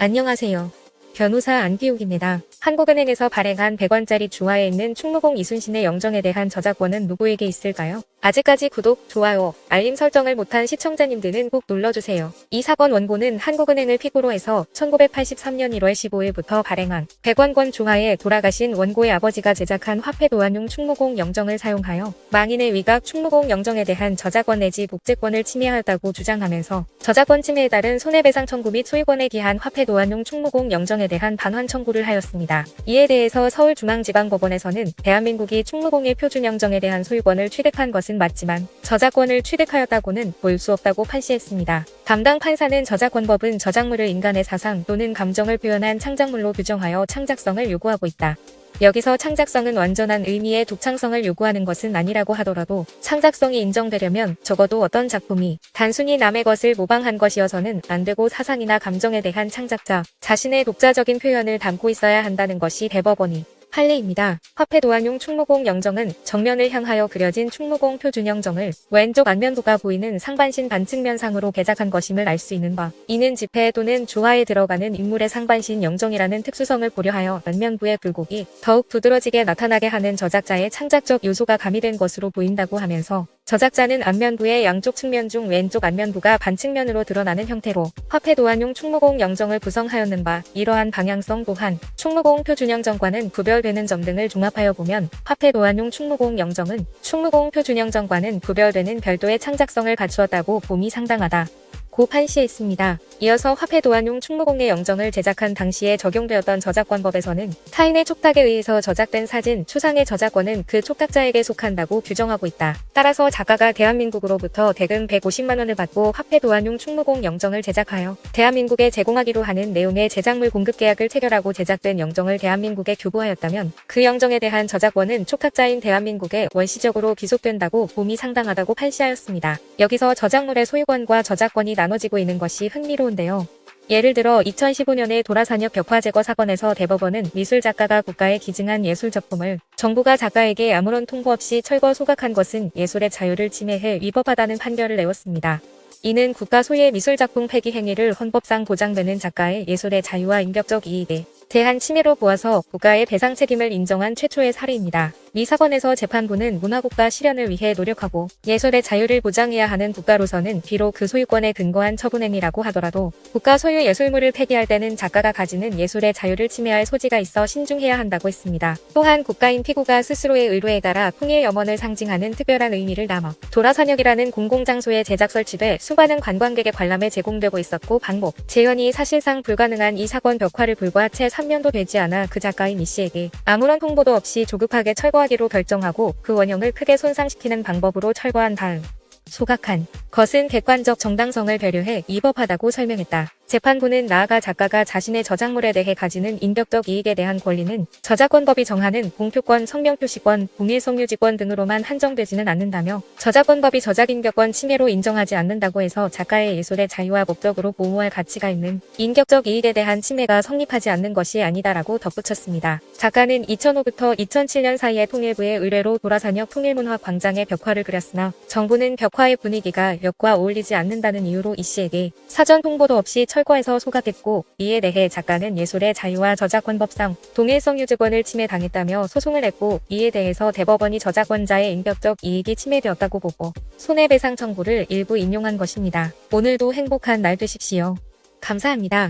안녕하세요. 변호사 안기욱입니다. 한국은행에서 발행한 100원짜리 주화에 있는 충무공 이순신의 영정에 대한 저작권은 누구에게 있을까요? 아직까지 구독, 좋아요, 알림 설정을 못한 시청자님들은 꼭 눌러주세요. 이 사건 원고는 한국은행을 피고로 해서 1983년 1월 15일부터 발행한 100원권 주화에 돌아가신 원고의 아버지가 제작한 화폐 도안용 충무공 영정을 사용하여 망인의 위각 충무공 영정에 대한 저작권 내지 복제권을 침해하였다고 주장하면서 저작권 침해에 따른 손해배상 청구 및 소유권에 기한 화폐 도안용 충무공 영정에 대한 반환 청구를 하였습니다. 이에 대해서 서울중앙지방법원에서는 대한민국이 충무공의 표준영정에 대한 소유권을 취득한 것은 맞지만 저작권을 취득하였다고는 볼 수 없다고 판시했습니다. 담당 판사는 저작권법은 저작물을 인간의 사상 또는 감정을 표현한 창작물로 규정하여 창작성을 요구하고 있다. 여기서 창작성은 완전한 의미의 독창성을 요구하는 것은 아니라고 하더라도 창작성이 인정되려면 적어도 어떤 작품이 단순히 남의 것을 모방한 것이어서는 안 되고 사상이나 감정에 대한 창작자 자신의 독자적인 표현을 담고 있어야 한다는 것이 대법원이 판례입니다. 화폐 도안용 충무공 영정은 정면을 향하여 그려진 충무공 표준영정을 왼쪽 안면부가 보이는 상반신 반측면상으로 개작한 것임을 알 수 있는 바, 이는 지폐 또는 주화에 들어가는 인물의 상반신 영정이라는 특수성을 고려하여 안면부의 굴곡이 더욱 두드러지게 나타나게 하는 저작자의 창작적 요소가 가미된 것으로 보인다고 하면서 저작자는 안면부의 양쪽 측면 중 왼쪽 안면부가 반측면으로 드러나는 형태로 화폐 도안용 충무공 영정을 구성하였는 바, 이러한 방향성 또한 충무공 표준영정과는 구별되는 점 등을 종합하여 보면 화폐 도안용 충무공 영정은 충무공 표준영정과는 구별되는 별도의 창작성을 갖추었다고 봄이 상당하다 고 판시했습니다. 이어서 화폐 도안용 충무공의 영정을 제작한 당시에 적용되었던 저작권법에서는 타인의 촉탁에 의해서 저작된 사진, 추상의 저작권은 그 촉탁자에게 속한다고 규정하고 있다. 따라서 작가가 대한민국으로부터 대금 150만 원을 받고 화폐 도안용 충무공 영정을 제작하여 대한민국에 제공하기로 하는 내용의 제작물 공급 계약을 체결하고 제작된 영정을 대한민국에 교부하였다면 그 영정에 대한 저작권은 촉탁자인 대한민국에 원시적으로 귀속된다고 봄이 상당하다고 판시하였습니다. 여기서 저작물의 소유권과 저작권이 나눠지고 있는 것이 흥미로운데요. 예를 들어 2015년의 도라산역 벽화 제거 사건에서 대법원은 미술작가가 국가에 기증한 예술작품을 정부가 작가에게 아무런 통보 없이 철거 소각한 것은 예술의 자유를 침해해 위법하다는 판결을 내었습니다. 이는 국가 소유의 미술작품 폐기 행위를 헌법상 보장되는 작가의 예술의 자유와 인격적 이익에 대한 침해로 보아서 국가의 배상 책임을 인정한 최초의 사례입니다. 이 사건에서 재판부는 문화국가 실현을 위해 노력하고 예술의 자유를 보장해야 하는 국가로서는 비록 그 소유권에 근거한 처분행위라고 하더라도 국가 소유 예술물을 폐기할 때는 작가가 가지는 예술의 자유를 침해할 소지가 있어 신중해야 한다고 했습니다. 또한 국가인 피고가 스스로의 의뢰에 따라 통일 염원을 상징하는 특별한 의미를 담아 도라산역이라는 공공장소에 제작 설치돼 수많은 관광객의 관람에 제공되고 있었고 방목, 재현이 사실상 불가능한 이 사건 벽화를 불과 채 3년도 되지 않아 그 작가인 이 씨에게 아무런 통보도 없이 조급하게 철거하기로 결정하고 그 원형을 크게 손상시키는 방법으로 철거한 다음 소각한 것은 객관적 정당성을 배려해 위법하다고 설명했다. 재판부는 나아가 작가가 자신의 저작물에 대해 가지는 인격적 이익에 대한 권리는 저작권법이 정하는 공표권, 성명표시권, 동일성유지권 등으로만 한정되지는 않는다며 저작권법이 저작인격권 침해로 인정하지 않는다고 해서 작가의 예술의 자유와 목적으로 보호할 가치가 있는 인격적 이익에 대한 침해가 성립하지 않는 것이 아니다라고 덧붙였습니다. 작가는 2005부터 2007년 사이에 통일부의 의뢰로 도라산역 통일문화광장에 벽화를 그렸으나 정부는 벽화의 분위기가 역과 어울리지 않는다는 이유로 이 씨에게 사전 통보도 없이 철거해서 소각했고, 이에 대해 작가는 예술의 자유와 저작권법상 동일성유지권을 침해당했다며 소송을 했고, 이에 대해서 대법원이 저작권자의 인격적 이익이 침해되었다고 보고 손해배상 청구를 일부 인용한 것입니다. 오늘도 행복한 날 되십시오. 감사합니다.